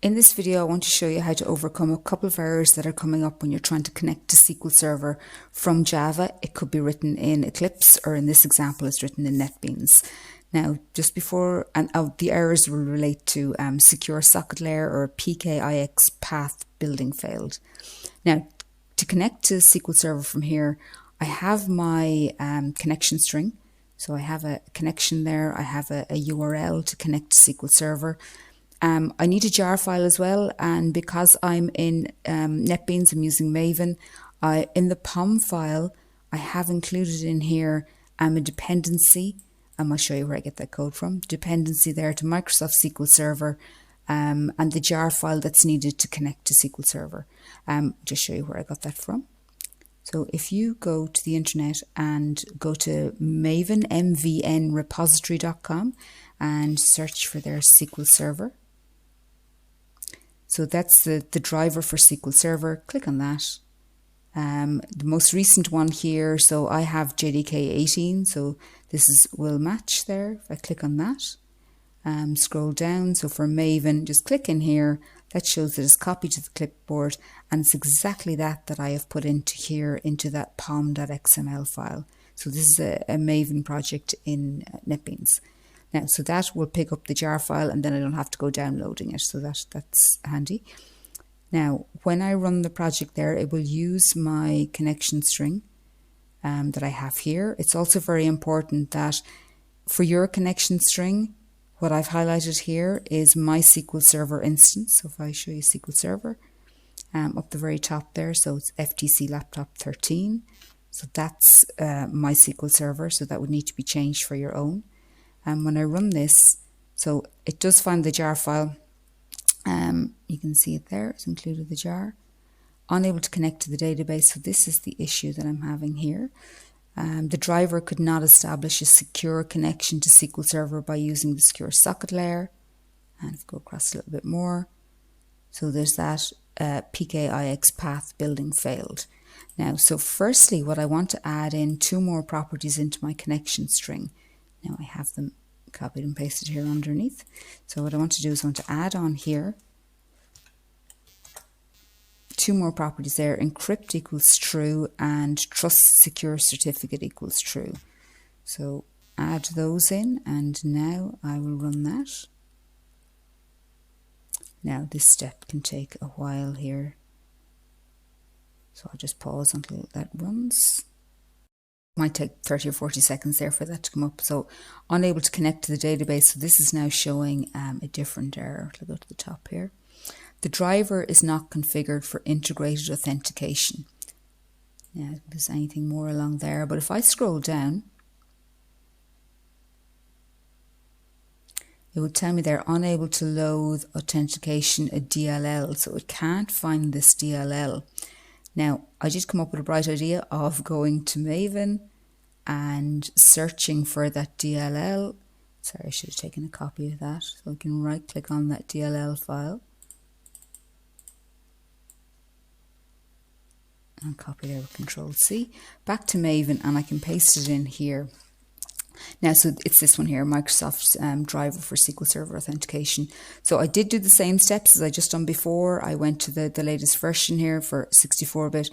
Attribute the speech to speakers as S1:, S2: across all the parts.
S1: In this video, I want to show you how to overcome a couple of errors that are coming up when you're trying to connect to SQL Server from Java. It could be written in Eclipse, or in this example, it's written in NetBeans. Now, just before, the errors will relate to secure socket layer or PKIX path building failed. Now, to connect to SQL Server from here, I have my connection string. So I have a connection there. I have a URL to connect to SQL Server. I need a jar file as well, and because I'm in NetBeans, I'm using Maven. In the POM file, I have included in here a dependency. I'll show you where I get that code from. Dependency there to Microsoft SQL Server, and the jar file that's needed to connect to SQL Server. Just show you where I got that from. So if you go to the internet and go to Maven, mvnrepository.com, and search for their SQL Server. So that's the driver for SQL Server. Click on that. The most recent one here, so I have JDK 18, so this will match there. If I click on that, scroll down, so for Maven, just click in here. That shows that it's copied to the clipboard, and it's exactly that I have put into here, into that pom.xml file. So this is a Maven project in NetBeans. Now, so that will pick up the jar file, and then I don't have to go downloading it. So that's handy. Now, when I run the project there, it will use my connection string that I have here. It's also very important that for your connection string, what I've highlighted here is my SQL Server instance. So if I show you SQL Server, up the very top there, so it's FTC Laptop 13. So that's my SQL Server, so that would need to be changed for your own. And when I run this, so it does find the jar file. You can see it there, it's included the jar. Unable to connect to the database, so this is the issue that I'm having here. The driver could not establish a secure connection to SQL Server by using the secure socket layer. And if I go across a little bit more, so there's that PKIX path building failed. Now, so firstly, what I want to add in two more properties into my connection string. Now I have them copied and pasted here underneath. So what I want to do is I want to add on here two more properties there. Encrypt equals true and trust secure certificate equals true. So add those in, and now I will run that. Now this step can take a while here. So I'll just pause until that runs. Might take 30 or 40 seconds there for that to come up. So unable to connect to the database. So this is now showing a different error. I'll go to the top here. The driver is not configured for integrated authentication. Now, if there's anything more along there, but if I scroll down, it would tell me they're unable to load authentication a DLL. So it can't find this DLL. Now, I just come up with a bright idea of going to Maven and searching for that DLL. Sorry, I should have taken a copy of that. So I can right click on that DLL file and copy there with Control C. Back to Maven, and I can paste it in here. Now, so it's this one here, Microsoft's driver for SQL Server authentication. So I did do the same steps as I just done before. I went to the latest version here for 64-bit,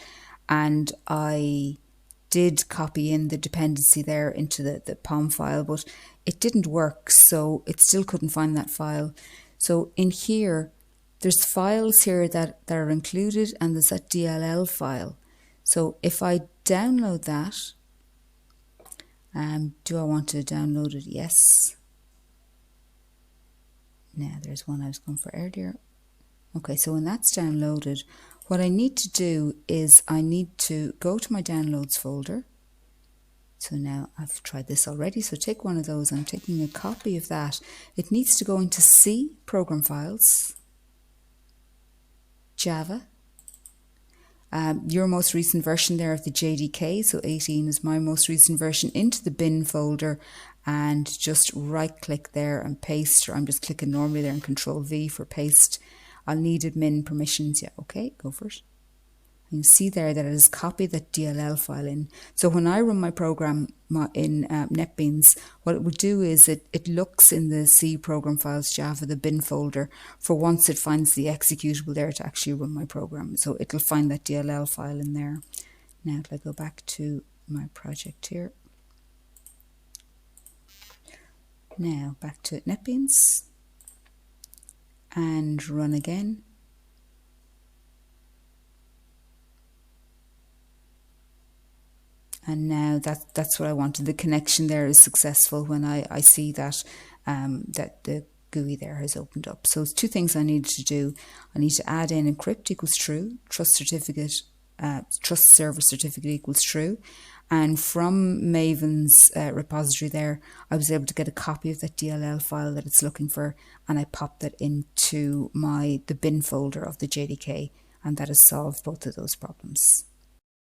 S1: and I did copy in the dependency there into the POM file, but it didn't work, so it still couldn't find that file. So in here, there's files here that are included, and there's that DLL file. So if I download that, do I want to download it? Yes. Now there's one I was going for earlier. Okay, so when that's downloaded, what I need to do is I need to go to my downloads folder. So now I've tried this already, so take one of those. I'm taking a copy of that. It needs to go into C, Program Files, Java, your most recent version there of the JDK, so 18 is my most recent version, into the bin folder, and just right click there and paste, or I'm just clicking normally there and Control V for paste. I'll need admin permissions. Yeah, okay, go for it. You see there that it has copied that DLL file in. So when I run my program in NetBeans, what it would do is it looks in the C program files Java, the bin folder, for once it finds the executable there to actually run my program. So it'll find that DLL file in there. Now if I go back to my project here. Now back to NetBeans and run again. And now that's what I wanted. The connection there is successful when I see that that the GUI there has opened up. So it's two things I needed to do. I need to add in encrypt equals true, trust server certificate equals true. And from Maven's repository there, I was able to get a copy of that DLL file that it's looking for, and I popped that into the bin folder of the JDK, and that has solved both of those problems.